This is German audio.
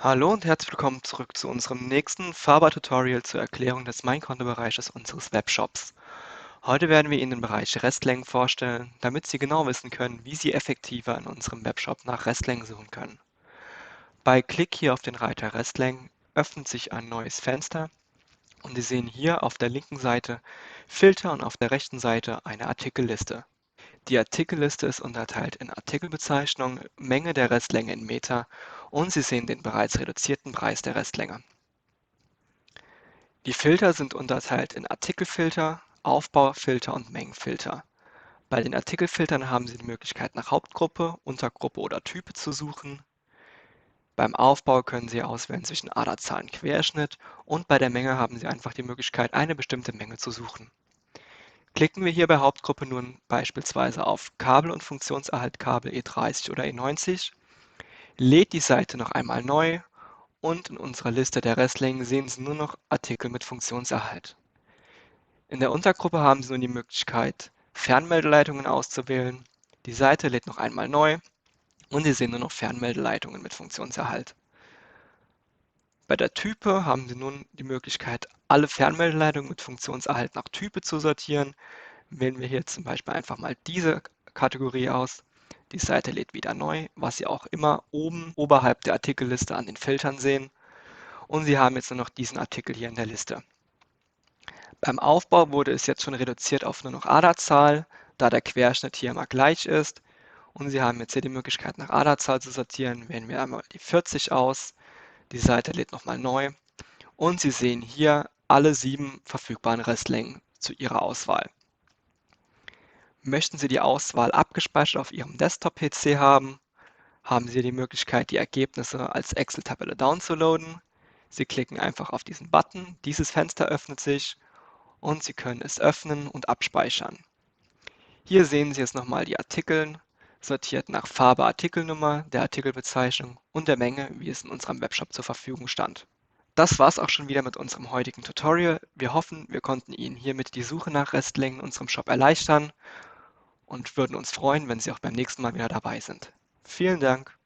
Hallo und herzlich willkommen zurück zu unserem nächsten Faber-Tutorial zur Erklärung des Mein-Konto-Bereiches unseres Webshops. Heute werden wir Ihnen den Bereich Restlängen vorstellen, damit Sie genau wissen können, wie Sie effektiver in unserem Webshop nach Restlängen suchen können. Bei Klick hier auf den Reiter Restlängen öffnet sich ein neues Fenster und Sie sehen hier auf der linken Seite Filter und auf der rechten Seite eine Artikelliste. Die Artikelliste ist unterteilt in Artikelbezeichnung, Menge der Restlänge in Meter und Sie sehen den bereits reduzierten Preis der Restlänge. Die Filter sind unterteilt in Artikelfilter, Aufbaufilter und Mengenfilter. Bei den Artikelfiltern haben Sie die Möglichkeit, nach Hauptgruppe, Untergruppe oder Type zu suchen. Beim Aufbau können Sie auswählen zwischen Aderzahlen Querschnitt und bei der Menge haben Sie einfach die Möglichkeit, eine bestimmte Menge zu suchen. Klicken wir hier bei Hauptgruppe nun beispielsweise auf Kabel und Funktionserhalt Kabel E30 oder E90, lädt die Seite noch einmal neu und in unserer Liste der Restlängen sehen Sie nur noch Artikel mit Funktionserhalt. In der Untergruppe haben Sie nun die Möglichkeit, Fernmeldeleitungen auszuwählen. Die Seite lädt noch einmal neu und Sie sehen nur noch Fernmeldeleitungen mit Funktionserhalt. Bei der Type haben Sie nun die Möglichkeit, alle Fernmeldeleitungen mit Funktionserhalt nach Type zu sortieren. Wählen wir hier zum Beispiel einfach mal diese Kategorie aus. Die Seite lädt wieder neu, was Sie auch immer oben oberhalb der Artikelliste an den Filtern sehen. Und Sie haben jetzt nur noch diesen Artikel hier in der Liste. Beim Aufbau wurde es jetzt schon reduziert auf nur noch Aderzahl, da der Querschnitt hier immer gleich ist. Und Sie haben jetzt hier die Möglichkeit, nach Aderzahl zu sortieren. Wählen wir einmal die 40 aus. Die Seite lädt nochmal neu. Und Sie sehen hier alle 7 verfügbaren Restlängen zu Ihrer Auswahl. Möchten Sie die Auswahl abgespeichert auf Ihrem Desktop-PC haben, haben Sie die Möglichkeit, die Ergebnisse als Excel-Tabelle downzuladen. Sie klicken einfach auf diesen Button, dieses Fenster öffnet sich und Sie können es öffnen und abspeichern. Hier sehen Sie jetzt nochmal die Artikel, sortiert nach Farbe, Artikelnummer, der Artikelbezeichnung und der Menge, wie es in unserem Webshop zur Verfügung stand. Das war's auch schon wieder mit unserem heutigen Tutorial. Wir hoffen, wir konnten Ihnen hiermit die Suche nach Restlängen in unserem Shop erleichtern und würden uns freuen, wenn Sie auch beim nächsten Mal wieder dabei sind. Vielen Dank.